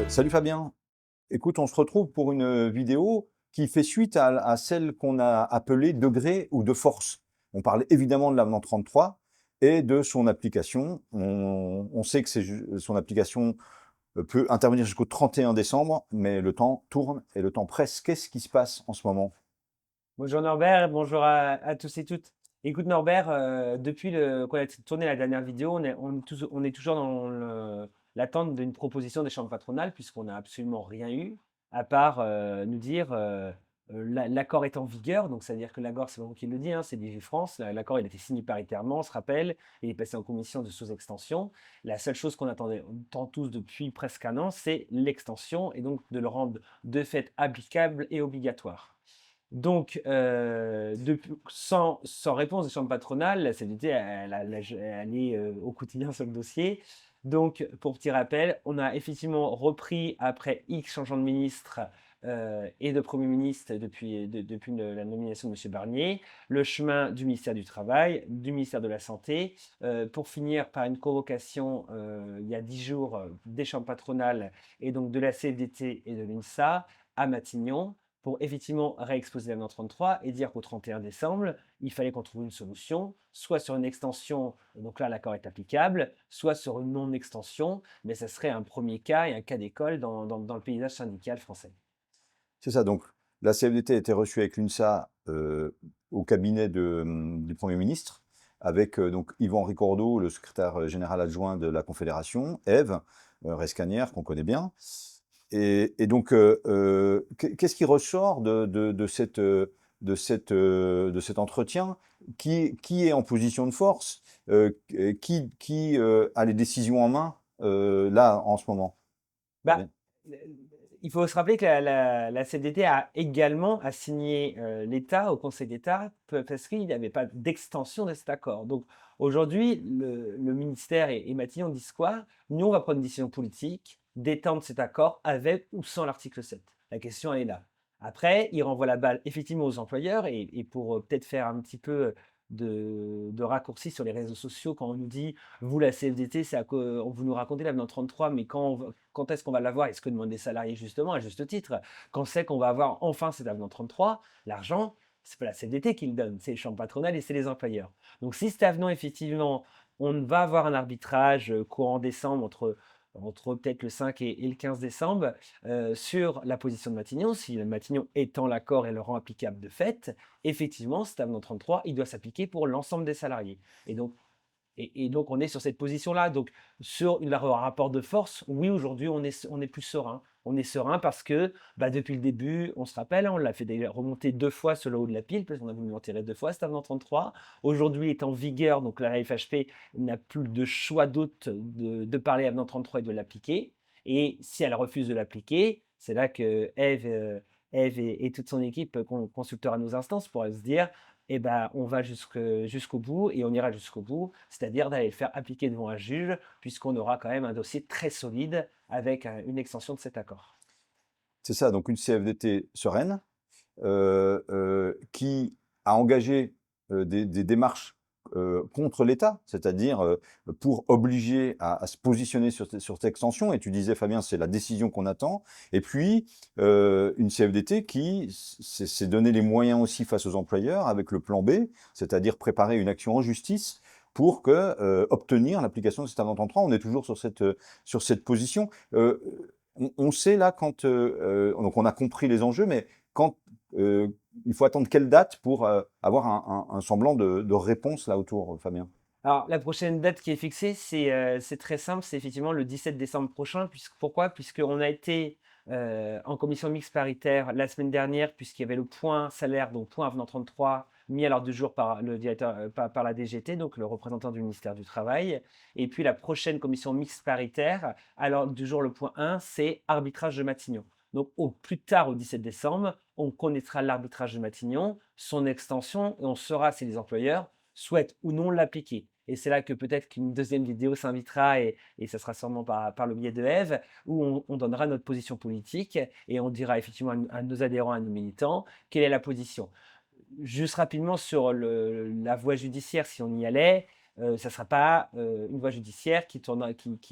Salut Fabien. Écoute, on se retrouve pour une vidéo qui fait suite à celle qu'on a appelée degré ou de force. On parle évidemment de l'avenant 33 et de son application. On sait que son application peut intervenir jusqu'au 31 décembre, mais le temps tourne et le temps presse. Qu'est-ce qui se passe en ce moment? Bonjour Norbert, bonjour à tous et toutes. Écoute Norbert, depuis qu'on a tourné la dernière vidéo, on est toujours dans l'attente d'une proposition des chambres patronales puisqu'on n'a absolument rien eu, à part nous dire l'accord est en vigueur, donc c'est-à-dire que l'accord, c'est pas moi qui le dis, hein, c'est DigiFrance, l'accord il a été signé paritairement, on se rappelle, il est passé en commission de sous-extension. La seule chose qu'on attendait, on attend tous depuis presque un an, c'est l'extension et donc de le rendre de fait applicable et obligatoire. Donc, sans réponse des chambres patronales, la CFDT, elle est au quotidien sur le dossier. Donc, pour petit rappel, on a effectivement repris, après X changements de ministre et de Premier ministre depuis la nomination de M. Barnier, le chemin du ministère du Travail, du ministère de la Santé, pour finir par une convocation il y a 10 jours des chambres patronales et donc de la CFDT et de l'UNSA à Matignon pour effectivement réexposer l'avenant 33 et dire qu'au 31 décembre, il fallait qu'on trouve une solution, soit sur une extension, donc là l'accord est applicable, soit sur une non-extension, mais ça serait un premier cas et un cas d'école dans le paysage syndical français. C'est ça, donc la CFDT a été reçue avec l'UNSA au cabinet du Premier ministre, avec donc Yvan Ricordeau, le secrétaire général adjoint de la Confédération, Ève Rescanière, qu'on connaît bien. Et donc, qu'est-ce qui ressort de cet entretien? Qui est en position de force? Qui a les décisions en main là, en ce moment? Bah, euh, il faut se rappeler que la CFDT a également assigné l'État au Conseil d'État parce qu'il n'y avait pas d'extension de cet accord. Donc aujourd'hui, le ministère et Matignon disent quoi? Nous, on va prendre une décision politique d'étendre cet accord avec ou sans l'article 7. La question, elle est là. Après, il renvoie la balle effectivement aux employeurs et pour peut-être faire un petit peu de raccourcis sur les réseaux sociaux quand on nous dit vous, la CFDT, vous nous racontez l'avenant 33, mais quand est-ce qu'on va l'avoir? Est-ce que demandent les salariés justement, à juste titre? Quand c'est qu'on va avoir enfin cet avenant 33? L'argent, c'est pas la CFDT qui le donne, c'est les chambres patronales et c'est les employeurs. Donc si cet avenant, effectivement, on va avoir un arbitrage courant décembre entre peut-être le 5 et le 15 décembre sur la position de Matignon, si Matignon étend l'accord et le rend applicable de fait, effectivement, cet avenant 33, il doit s'appliquer pour l'ensemble des salariés. Et donc, et donc, on est sur cette position-là. Donc, sur le rapport de force, oui, aujourd'hui, on est plus serein. On est serein parce que bah, depuis le début, on se rappelle, hein, on l'a fait remonter 2 fois sur le haut de la pile, parce qu'on a voulu en tirer 2 fois, cet avenant 33. Aujourd'hui, il est en vigueur, donc la FHP n'a plus de choix d'autre de parler avenant 33 et de l'appliquer. Et si elle refuse de l'appliquer, c'est là que Eve et toute son équipe consultera nos instances pour se dire eh ben, on va jusqu'au bout et on ira jusqu'au bout, c'est-à-dire d'aller le faire appliquer devant un juge, puisqu'on aura quand même un dossier très solide avec une extension de cet accord. C'est ça, donc une CFDT sereine, qui a engagé des démarches contre l'État, c'est-à-dire pour obliger à se positionner sur cette extension. Et tu disais, Fabien, c'est la décision qu'on attend. Et puis, une CFDT qui s'est donné les moyens aussi face aux employeurs avec le plan B, c'est-à-dire préparer une action en justice pour obtenir l'application de cet amendement 33. On est toujours sur cette position. On sait là donc on a compris les enjeux, mais quand il faut attendre quelle date pour avoir un semblant de réponse là autour, Fabien? Alors, la prochaine date qui est fixée, c'est très simple, c'est effectivement le 17 décembre prochain. Pourquoi? Puisqu'on a été en commission mixte paritaire la semaine dernière, puisqu'il y avait le point salaire, donc point avenant 33, mis à l'ordre du jour par le directeur, par la DGT, donc le représentant du ministère du Travail. Et puis la prochaine commission mixte paritaire, à l'ordre du jour, le point 1, c'est arbitrage de Matignon. Donc au plus tard, au 17 décembre, on connaîtra l'arbitrage de Matignon, son extension, et on saura si les employeurs souhaitent ou non l'appliquer. Et c'est là que peut-être qu'une deuxième vidéo s'invitera, et ça sera sûrement par le biais de Eve, où on donnera notre position politique et on dira effectivement à nos adhérents, à nos militants, quelle est la position. Juste rapidement sur la voie judiciaire, si on y allait, ça ne sera pas une voie judiciaire qui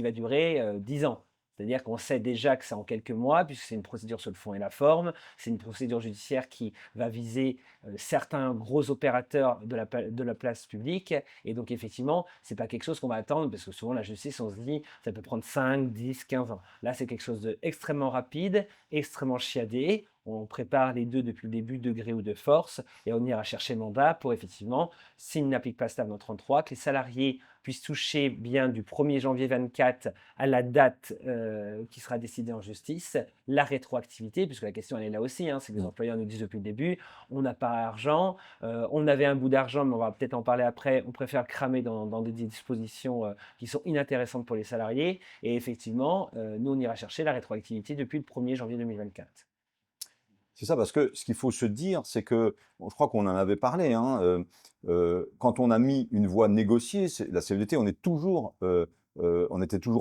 va durer 10 ans. C'est-à-dire qu'on sait déjà que c'est en quelques mois, puisque c'est une procédure sur le fond et la forme. C'est une procédure judiciaire qui va viser certains gros opérateurs de la place publique. Et donc, effectivement, c'est pas quelque chose qu'on va attendre, parce que souvent, la justice, on se dit, ça peut prendre 5, 10, 15 ans. Là, c'est quelque chose d'extrêmement rapide, extrêmement chiadé. On prépare les deux depuis le début, de gré ou de force, et on ira chercher le mandat pour, effectivement, s'il n'applique pas cet avenant 33, que les salariés puissent toucher bien du 1er janvier 24 à la date qui sera décidée en justice, la rétroactivité, puisque la question elle est là aussi, hein, c'est que les employeurs nous disent depuis le début, on n'a pas d'argent, on avait un bout d'argent, mais on va peut-être en parler après, on préfère cramer dans des dispositions qui sont inintéressantes pour les salariés, et effectivement, nous on ira chercher la rétroactivité depuis le 1er janvier 2024. C'est ça, parce que ce qu'il faut se dire, c'est que, bon, je crois qu'on en avait parlé, hein, quand on a mis une voie négociée, la CFDT, on était toujours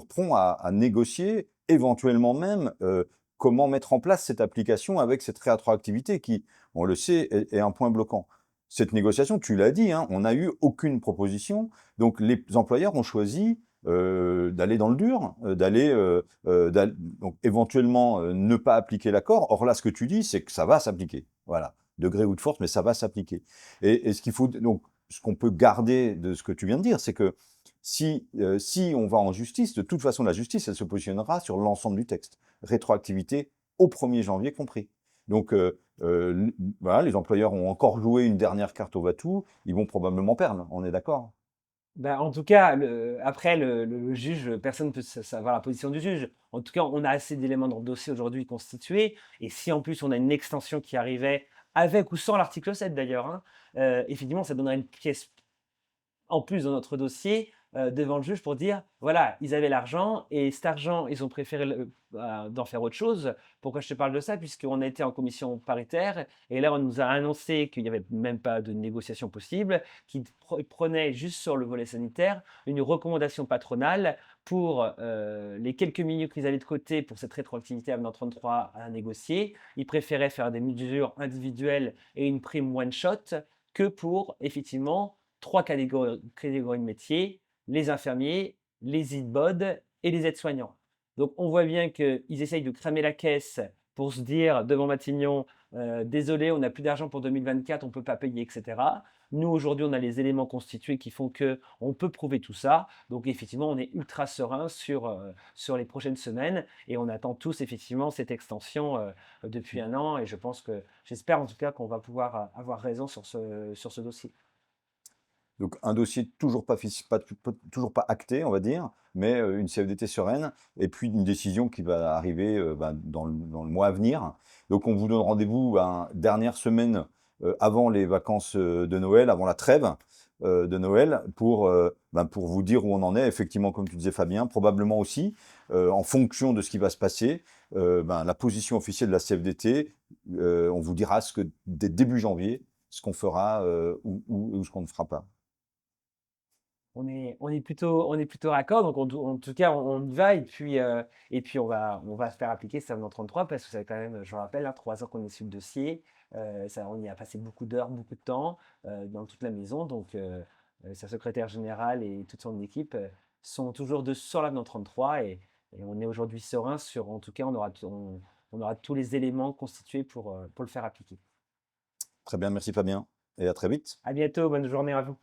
prompt à négocier, éventuellement même, comment mettre en place cette application avec cette rétroactivité qui, on le sait, est un point bloquant. Cette négociation, tu l'as dit, hein, on n'a eu aucune proposition, donc les employeurs ont choisi d'aller dans le dur, donc éventuellement ne pas appliquer l'accord. Or là, ce que tu dis, c'est que ça va s'appliquer. Voilà, de gré ou de force, mais ça va s'appliquer. Et ce qu'il faut, donc, ce qu'on peut garder de ce que tu viens de dire, c'est que si on va en justice, de toute façon, la justice, elle se positionnera sur l'ensemble du texte. Rétroactivité au 1er janvier compris. Donc, voilà, les employeurs ont encore joué une dernière carte au va-tout, ils vont probablement perdre, on est d'accord? Bah, en tout cas, après le juge, personne ne peut savoir la position du juge. En tout cas, on a assez d'éléments dans le dossier aujourd'hui constitués. Et si en plus on a une extension qui arrivait, avec ou sans l'article 7 d'ailleurs, hein, effectivement, ça donnerait une pièce en plus dans notre dossier devant le juge pour dire, voilà, ils avaient l'argent et cet argent, ils ont préféré d'en faire autre chose. Pourquoi je te parle de ça? Puisqu'on a été en commission paritaire et là, on nous a annoncé qu'il n'y avait même pas de négociation possible, qu'ils prenaient juste sur le volet sanitaire une recommandation patronale pour les quelques minutes qu'ils avaient de côté pour cette rétroactivité avenant 33 à négocier. Ils préféraient faire des mesures individuelles et une prime one-shot que pour effectivement trois catégories de métiers, les infirmiers, les IDBOD et les aides-soignants. Donc on voit bien qu'ils essayent de cramer la caisse pour se dire devant Matignon, désolé, on n'a plus d'argent pour 2024, on ne peut pas payer, etc. Nous, aujourd'hui, on a les éléments constitués qui font qu'on peut prouver tout ça. Donc, effectivement, on est ultra serein sur les prochaines semaines et on attend tous, effectivement, cette extension depuis un an. Et je pense que, j'espère en tout cas qu'on va pouvoir avoir raison sur ce dossier. Donc un dossier toujours pas acté, on va dire, mais une CFDT sereine, et puis une décision qui va arriver dans le mois à venir. Donc on vous donne rendez-vous dernière semaine avant les vacances de Noël, avant la trêve de Noël, pour vous dire où on en est. Effectivement, comme tu disais Fabien, probablement aussi, en fonction de ce qui va se passer, la position officielle de la CFDT, on vous dira dès début janvier, ce qu'on fera ou ce qu'on ne fera pas. On est plutôt raccord, donc en tout cas, on y va et puis on va se faire appliquer cet avenant 33 parce que ça fait quand même, je le rappelle, hein, 3 ans qu'on est sur le dossier. On y a passé beaucoup d'heures, beaucoup de temps dans toute la maison. Donc, sa secrétaire générale et toute son équipe sont toujours sur l'avenant 33 et on est aujourd'hui serein sur, en tout cas, on aura tous les éléments constitués pour le faire appliquer. Très bien, merci Fabien, et à très vite. À bientôt, bonne journée à vous.